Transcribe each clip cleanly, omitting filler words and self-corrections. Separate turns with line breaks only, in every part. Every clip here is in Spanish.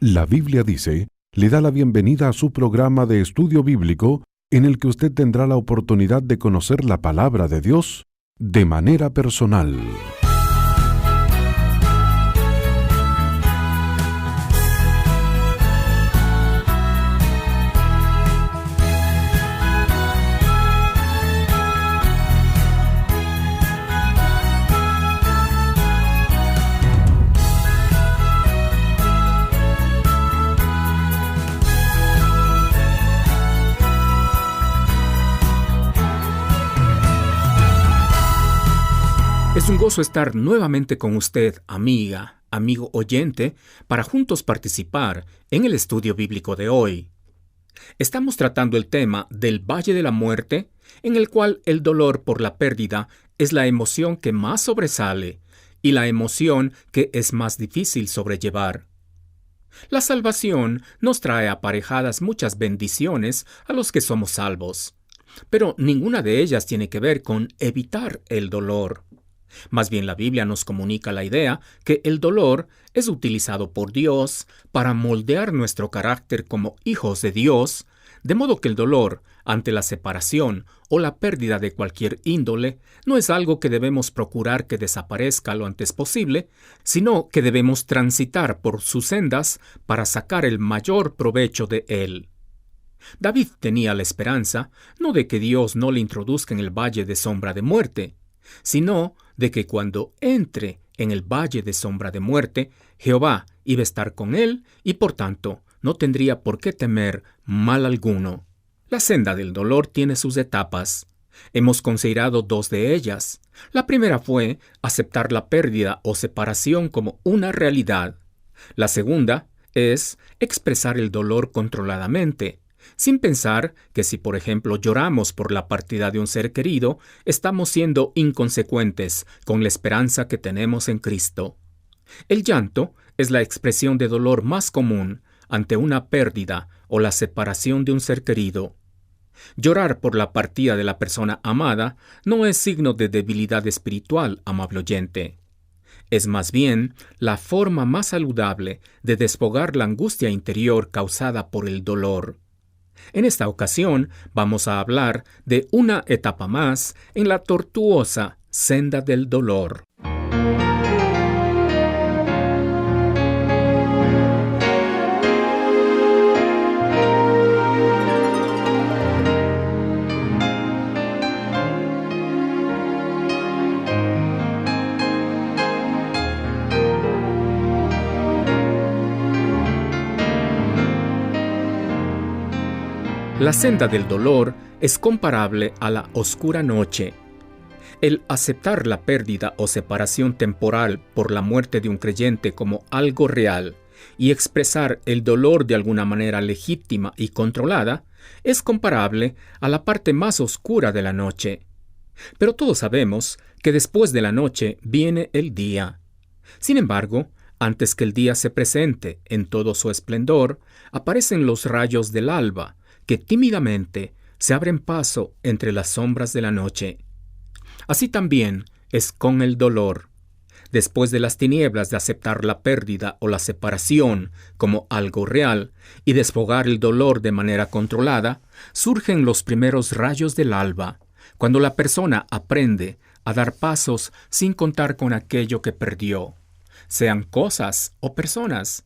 La Biblia dice, le da la bienvenida a su programa de estudio bíblico en el que usted tendrá la oportunidad de conocer la palabra de Dios de manera personal.
Es un gozo estar nuevamente con usted, amiga, amigo oyente, para juntos participar en el estudio bíblico de hoy. Estamos tratando el tema del Valle de la Muerte, en el cual el dolor por la pérdida es la emoción que más sobresale y la emoción que es más difícil sobrellevar. La salvación nos trae aparejadas muchas bendiciones a los que somos salvos, pero ninguna de ellas tiene que ver con evitar el dolor. Más bien la Biblia nos comunica la idea que el dolor es utilizado por Dios para moldear nuestro carácter como hijos de Dios, de modo que el dolor ante la separación o la pérdida de cualquier índole no es algo que debemos procurar que desaparezca lo antes posible, sino que debemos transitar por sus sendas para sacar el mayor provecho de él. David tenía la esperanza no de que Dios no le introduzca en el valle de sombra de muerte, sino de que cuando entre en el valle de sombra de muerte, Jehová iba a estar con él y por tanto no tendría por qué temer mal alguno. La senda del dolor tiene sus etapas. Hemos considerado dos de ellas. La primera fue aceptar la pérdida o separación como una realidad. La segunda es expresar el dolor controladamente, sin pensar que si, por ejemplo, lloramos por la partida de un ser querido, estamos siendo inconsecuentes con la esperanza que tenemos en Cristo. El llanto es la expresión de dolor más común ante una pérdida o la separación de un ser querido. Llorar por la partida de la persona amada no es signo de debilidad espiritual, amable oyente. Es más bien la forma más saludable de desfogar la angustia interior causada por el dolor. En esta ocasión vamos a hablar de una etapa más en la tortuosa senda del dolor. La senda del dolor es comparable a la oscura noche. El aceptar la pérdida o separación temporal por la muerte de un creyente como algo real y expresar el dolor de alguna manera legítima y controlada es comparable a la parte más oscura de la noche. Pero todos sabemos que después de la noche viene el día. Sin embargo, antes que el día se presente en todo su esplendor, aparecen los rayos del alba, que tímidamente se abren paso entre las sombras de la noche. Así también es con el dolor. Después de las tinieblas de aceptar la pérdida o la separación como algo real y desfogar el dolor de manera controlada, surgen los primeros rayos del alba, cuando la persona aprende a dar pasos sin contar con aquello que perdió, sean cosas o personas.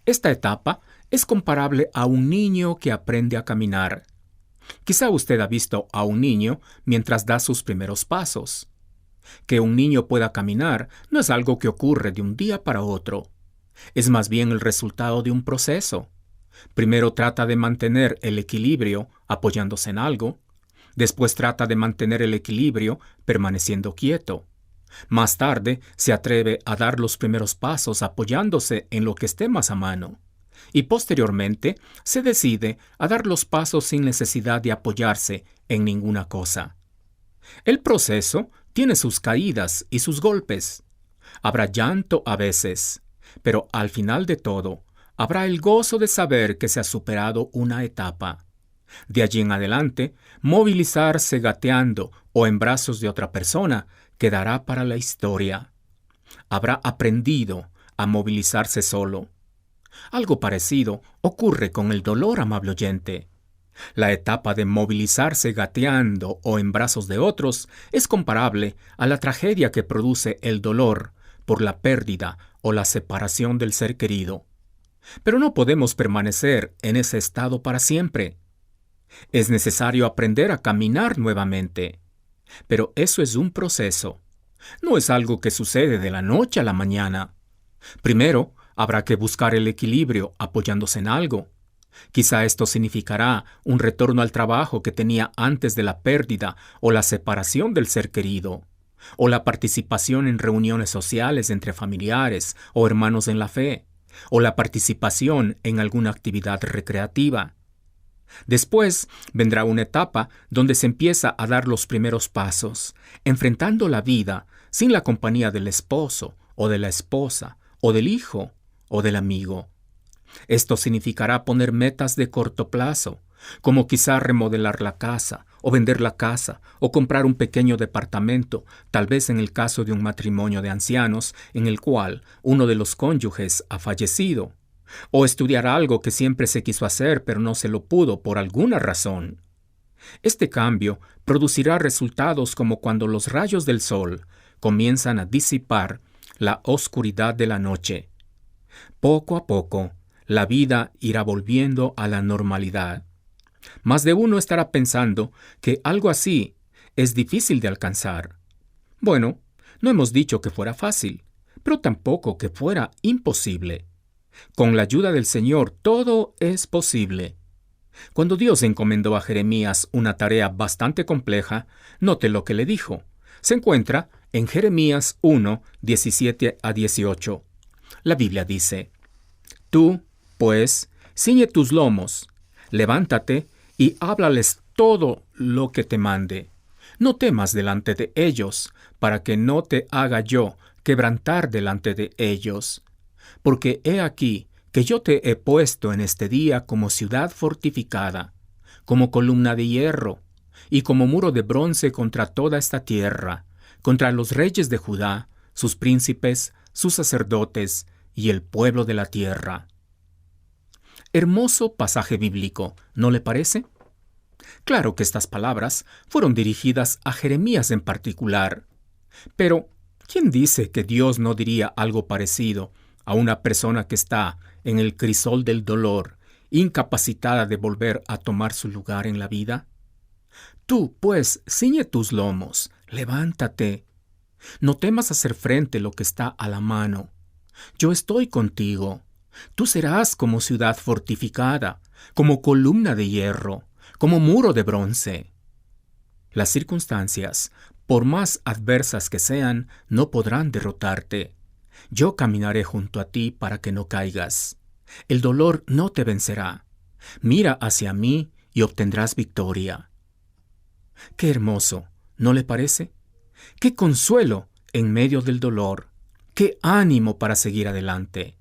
Esta etapa es comparable a un niño que aprende a caminar. Quizá usted ha visto a un niño mientras da sus primeros pasos. Que un niño pueda caminar no es algo que ocurre de un día para otro. Es más bien el resultado de un proceso. Primero trata de mantener el equilibrio apoyándose en algo. Después trata de mantener el equilibrio permaneciendo quieto. Más tarde se atreve a dar los primeros pasos apoyándose en lo que esté más a mano. Y posteriormente se decide a dar los pasos sin necesidad de apoyarse en ninguna cosa. El proceso tiene sus caídas y sus golpes. Habrá llanto a veces, pero al final de todo, habrá el gozo de saber que se ha superado una etapa. De allí en adelante, movilizarse gateando o en brazos de otra persona quedará para la historia. Habrá aprendido a movilizarse solo. Algo parecido ocurre con el dolor, amable oyente. La etapa de movilizarse gateando o en brazos de otros es comparable a la tragedia que produce el dolor por la pérdida o la separación del ser querido. Pero no podemos permanecer en ese estado para siempre. Es necesario aprender a caminar nuevamente. Pero eso es un proceso. No es algo que sucede de la noche a la mañana. Primero, habrá que buscar el equilibrio apoyándose en algo. Quizá esto significará un retorno al trabajo que tenía antes de la pérdida o la separación del ser querido, o la participación en reuniones sociales entre familiares o hermanos en la fe, o la participación en alguna actividad recreativa. Después vendrá una etapa donde se empieza a dar los primeros pasos, enfrentando la vida sin la compañía del esposo o de la esposa o del hijo o del amigo. Esto significará poner metas de corto plazo, como quizá remodelar la casa, o vender la casa, o comprar un pequeño departamento, tal vez en el caso de un matrimonio de ancianos en el cual uno de los cónyuges ha fallecido, o estudiar algo que siempre se quiso hacer pero no se lo pudo por alguna razón. Este cambio producirá resultados como cuando los rayos del sol comienzan a disipar la oscuridad de la noche. Poco a poco, la vida irá volviendo a la normalidad. Más de uno estará pensando que algo así es difícil de alcanzar. Bueno, no hemos dicho que fuera fácil, pero tampoco que fuera imposible. Con la ayuda del Señor todo es posible. Cuando Dios encomendó a Jeremías una tarea bastante compleja, note lo que le dijo. Se encuentra en Jeremías 1, 17 a 18. La Biblia dice: Tú, pues, ciñe tus lomos, levántate y háblales todo lo que te mande. No temas delante de ellos, para que no te haga yo quebrantar delante de ellos. Porque he aquí que yo te he puesto en este día como ciudad fortificada, como columna de hierro, y como muro de bronce contra toda esta tierra, contra los reyes de Judá, sus príncipes, sus sacerdotes y el pueblo de la tierra. Hermoso pasaje bíblico, ¿no le parece? Claro que estas palabras fueron dirigidas a Jeremías en particular. Pero, ¿quién dice que Dios no diría algo parecido a una persona que está en el crisol del dolor, incapacitada de volver a tomar su lugar en la vida? Tú, pues, ciñe tus lomos, levántate. No temas hacer frente a lo que está a la mano. Yo estoy contigo. Tú serás como ciudad fortificada, como columna de hierro, como muro de bronce. Las circunstancias, por más adversas que sean, no podrán derrotarte. Yo caminaré junto a ti para que no caigas. El dolor no te vencerá. Mira hacia mí y obtendrás victoria. Qué hermoso, ¿no le parece? Qué consuelo en medio del dolor. Qué ánimo para seguir adelante.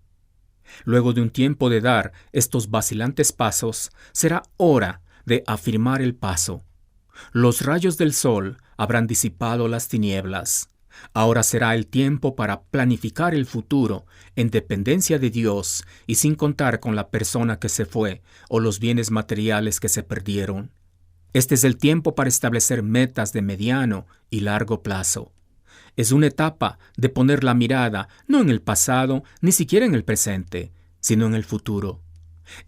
Luego de un tiempo de dar estos vacilantes pasos, será hora de afirmar el paso. Los rayos del sol habrán disipado las tinieblas. Ahora será el tiempo para planificar el futuro en dependencia de Dios y sin contar con la persona que se fue o los bienes materiales que se perdieron. Este es el tiempo para establecer metas de mediano y largo plazo. Es una etapa de poner la mirada no en el pasado, ni siquiera en el presente, sino en el futuro.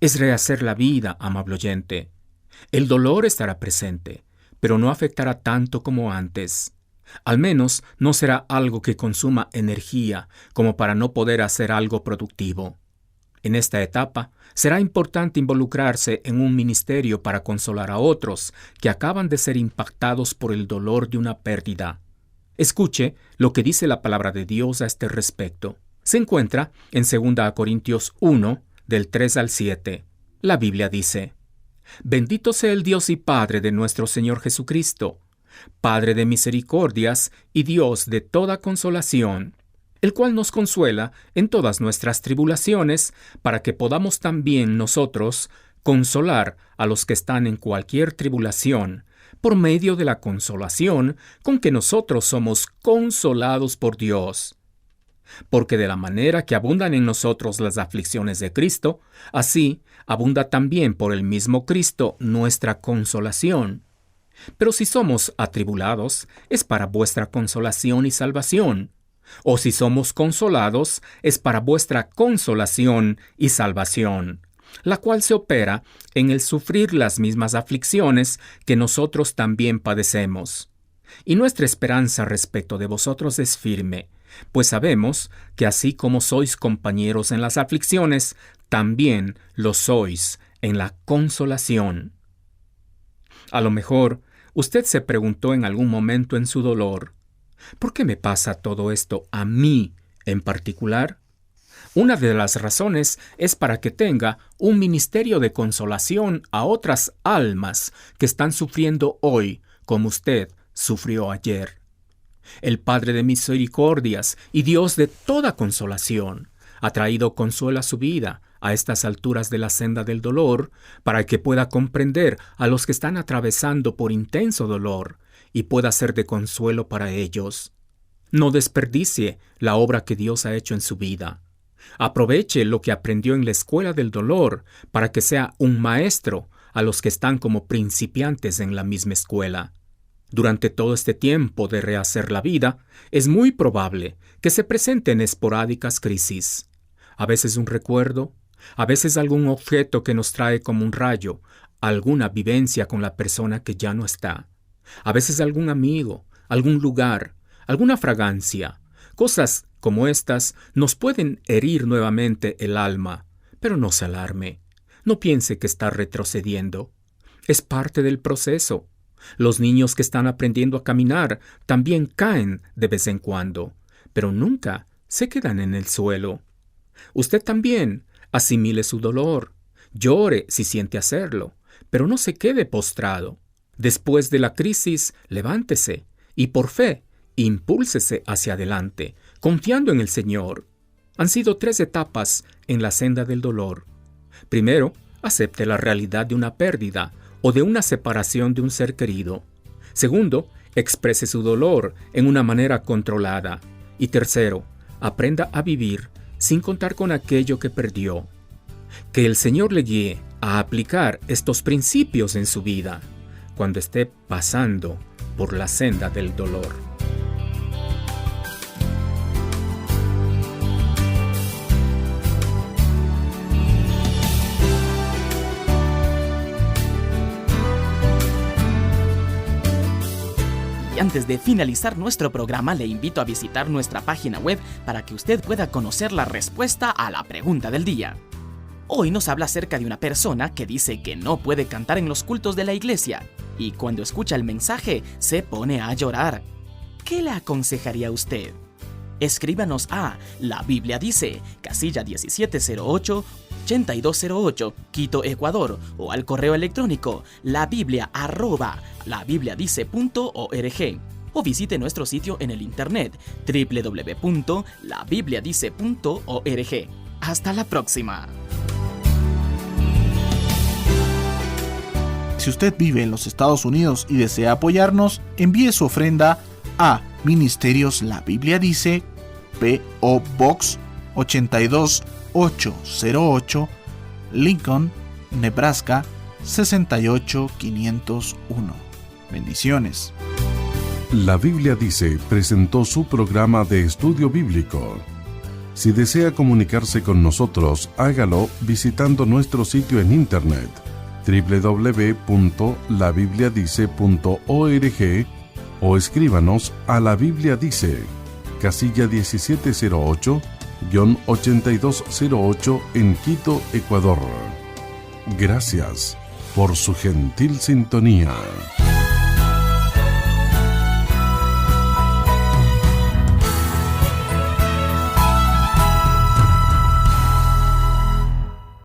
Es rehacer la vida, amable oyente. El dolor estará presente, pero no afectará tanto como antes. Al menos no será algo que consuma energía como para no poder hacer algo productivo. En esta etapa, será importante involucrarse en un ministerio para consolar a otros que acaban de ser impactados por el dolor de una pérdida. Escuche lo que dice la palabra de Dios a este respecto. Se encuentra en 2 Corintios 1, del 3 al 7. La Biblia dice: Bendito sea el Dios y Padre de nuestro Señor Jesucristo, Padre de misericordias y Dios de toda consolación, el cual nos consuela en todas nuestras tribulaciones, para que podamos también nosotros consolar a los que están en cualquier tribulación, por medio de la consolación con que nosotros somos consolados por Dios. Porque de la manera que abundan en nosotros las aflicciones de Cristo, así abunda también por el mismo Cristo nuestra consolación. Pero si somos atribulados, es para vuestra consolación y salvación. O si somos consolados, es para vuestra consolación y salvación, la cual se opera en el sufrir las mismas aflicciones que nosotros también padecemos. Y nuestra esperanza respecto de vosotros es firme, pues sabemos que así como sois compañeros en las aflicciones, también lo sois en la consolación. A lo mejor, usted se preguntó en algún momento en su dolor, ¿por qué me pasa todo esto a mí en particular? Una de las razones es para que tenga un ministerio de consolación a otras almas que están sufriendo hoy como usted sufrió ayer. El Padre de misericordias y Dios de toda consolación ha traído consuelo a su vida a estas alturas de la senda del dolor para que pueda comprender a los que están atravesando por intenso dolor y pueda ser de consuelo para ellos. No desperdicie la obra que Dios ha hecho en su vida. Aproveche lo que aprendió en la escuela del dolor para que sea un maestro a los que están como principiantes en la misma escuela. Durante todo este tiempo de rehacer la vida, es muy probable que se presenten esporádicas crisis. A veces un recuerdo, a veces algún objeto que nos trae como un rayo, alguna vivencia con la persona que ya no está. A veces algún amigo, algún lugar, alguna fragancia. Cosas como estas nos pueden herir nuevamente el alma, pero no se alarme. No piense que está retrocediendo. Es parte del proceso. Los niños que están aprendiendo a caminar también caen de vez en cuando, pero nunca se quedan en el suelo. Usted también asimile su dolor, llore si siente hacerlo, pero no se quede postrado. Después de la crisis, levántese y por fe, impúlsese hacia adelante, confiando en el Señor. Han sido 3 etapas en la senda del dolor. Primero, acepte la realidad de una pérdida o de una separación de un ser querido. Segundo, exprese su dolor en una manera controlada. Y tercero, aprenda a vivir sin contar con aquello que perdió. Que el Señor le guíe a aplicar estos principios en su vida cuando esté pasando por la senda del dolor.
Y antes de finalizar nuestro programa, le invito a visitar nuestra página web para que usted pueda conocer la respuesta a la pregunta del día. Hoy nos habla acerca de una persona que dice que no puede cantar en los cultos de la iglesia y cuando escucha el mensaje se pone a llorar. ¿Qué le aconsejaría a usted? Escríbanos a La Biblia Dice, casilla 1708, 8208, Quito, Ecuador, o al correo electrónico labiblia@labibliadice.org, o visite nuestro sitio en el internet www.labibliadice.org. Hasta la próxima.
Si usted vive en los Estados Unidos y desea apoyarnos, envíe su ofrenda a Ministerios La Biblia Dice, P.O. Box 82808, Lincoln, Nebraska 68501. Bendiciones.
La Biblia Dice presentó su programa de estudio bíblico. Si desea comunicarse con nosotros, hágalo visitando nuestro sitio en internet www.labibliadice.org o escríbanos a La Biblia Dice, casilla 1708-8208 en Quito, Ecuador. Gracias por su gentil sintonía.